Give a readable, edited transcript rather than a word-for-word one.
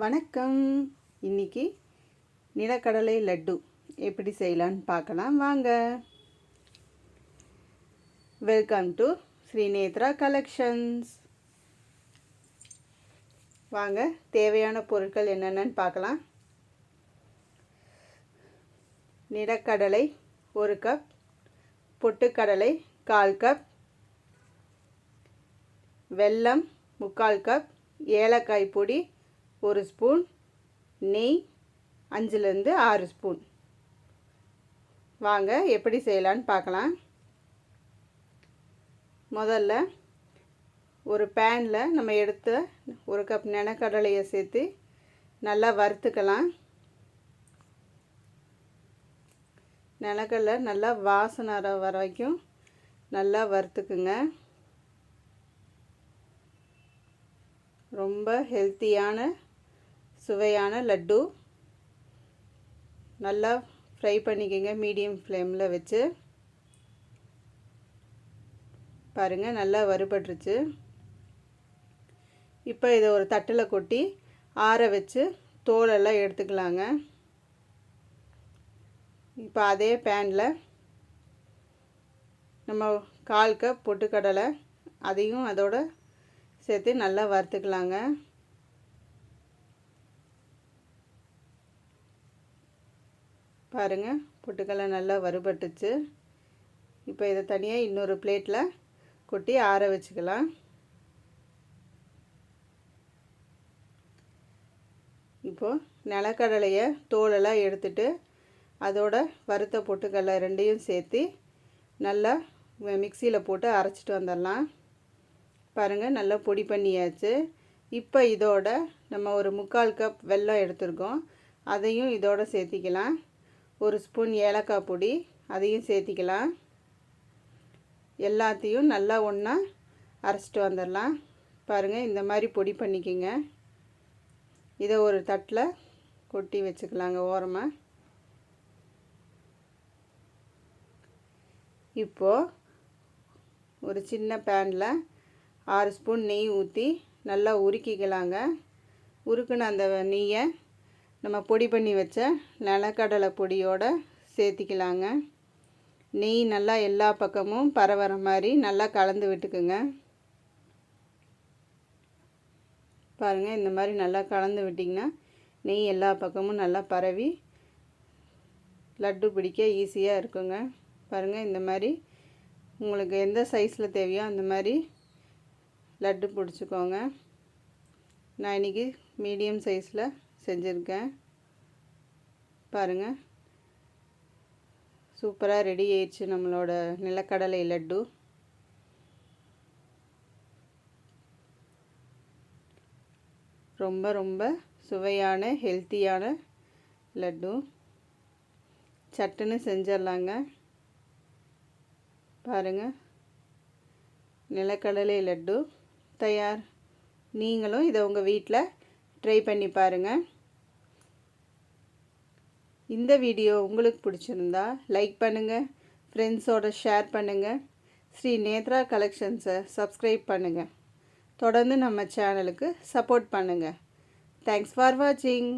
வணக்கம். இன்னைக்கு நிலக்கடலை லட்டு எப்படி செய்யலான்னு பார்க்கலாம் வாங்க. Welcome to Sri Netra collections. வாங்க, தேவையான பொருட்கள் என்னென்னு பார்க்கலாம். நிலக்கடலை 1 கப், பொட்டுக்கடலை 1/4 கப், வெல்லம் 3/4 கப், ஏலக்காய் பொடி 1 ஸ்பூன், நெய் 5 to 6 ஸ்பூன். வாங்க எப்படி செய்யலான்னு பார்க்கலாம். முதல்ல ஒரு பேனில் நம்ம எடுத்த 1 கப் நிலக்கடலையை சேர்த்து நல்லா வறுத்துக்கலாம். நிலக்கடலை நல்லா வாசனை வர வரைக்கும் நல்லா வறுத்துக்குங்க. ரொம்ப ஹெல்த்தியான சுவையான லட்டு. நல்லா ஃப்ரை பண்ணிக்கங்க மீடியம் ஃப்ளேமில் வச்சு. பாருங்கள், நல்லா வறுபட்டுருச்சு. இப்போ இதை ஒரு தட்டில் கொட்டி ஆற வச்சு தோலெல்லாம் எடுத்துக்கலாங்க. இப்போ அதே பேனில் நம்ம 1/4 கப் பொட்டுக்கடலை அதையும் அதோட சேர்த்து நல்லா வறுத்துக்கலாங்க. பாருங்கள், பொட்டுக்கடலை நல்லா வறுபட்டுச்சு. இப்போ இதை தனியாக இன்னொரு பிளேட்டில் கொட்டி ஆற வச்சுக்கலாம். இப்போது நிலக்கடலையை தோலெல்லாம் எடுத்துட்டு அதோட வறுத்த பொட்டுக்கடலை ரெண்டையும் சேர்த்து நல்லா மிக்சியில் போட்டு அரைச்சிட்டு வந்துடலாம். பாருங்கள், நல்லா பொடி பண்ணியாச்சு. இப்போ இதோட நம்ம ஒரு 3/4 கப் வெல்லம் எடுத்துருக்கோம், அதையும் இதோட சேர்த்திக்கலாம். 1 ஸ்பூன் ஏலக்காய் பொடி அதையும் சேர்த்திக்கலாம். எல்லாத்தையும் நல்லா ஒன்றா அரைச்சிட்டு வந்துடலாம். பாருங்கள், இந்த மாதிரி பொடி பண்ணிக்கோங்க. இதை ஒரு தட்டில் கொட்டி வச்சுக்கலாங்க ஓரமாக. இப்போது ஒரு சின்ன பேனில் 6 ஸ்பூன் நெய் ஊற்றி நல்லா உருக்கிக்கலாங்க. உருக்குன அந்த நெய்யை நம்ம பொடி பண்ணி வச்ச நிலக்கடலை பொடியோடு சேர்த்திக்கலாங்க. நெய் நல்லா எல்லா பக்கமும் பரவற மாதிரி நல்லா கலந்து விட்டுக்குங்க. பாருங்கள், இந்த மாதிரி நல்லா கலந்து விட்டிங்கன்னா நெய் எல்லா பக்கமும் நல்லா பரவி லட்டு பிடிக்க ஈஸியாக இருக்குங்க. பாருங்கள், இந்த மாதிரி உங்களுக்கு எந்த சைஸில் தேவையோ அந்த மாதிரி லட்டு பிடிச்சிக்கோங்க. நான் இன்றைக்கி மீடியம் சைஸில் செஞ்சுருக்கேன். பாருங்கள், சூப்பராக ரெடி ஆயிடுச்சு நம்மளோட நிலக்கடலை லட்டு. ரொம்ப ரொம்ப சுவையான ஹெல்த்தியான லட்டு. சட்டுன்னு செஞ்சிடலாங்க. பாருங்கள், நிலக்கடலை லட்டு தயார். நீங்களும் இதை உங்கள் வீட்டில் ட்ரை பண்ணி பாருங்கள். இந்த வீடியோ உங்களுக்கு பிடிச்சிருந்தா லைக் பண்ணுங்கள், ஃப்ரெண்ட்ஸோட ஷேர் பண்ணுங்கள். ஸ்ரீ நேத்ரா கலெக்ஷன்ஸை சப்ஸ்கிரைப் பண்ணுங்கள். தொடர்ந்து நம்ம சேனலுக்கு சப்போர்ட் பண்ணுங்கள். தேங்க்ஸ் ஃபார் வாட்சிங்.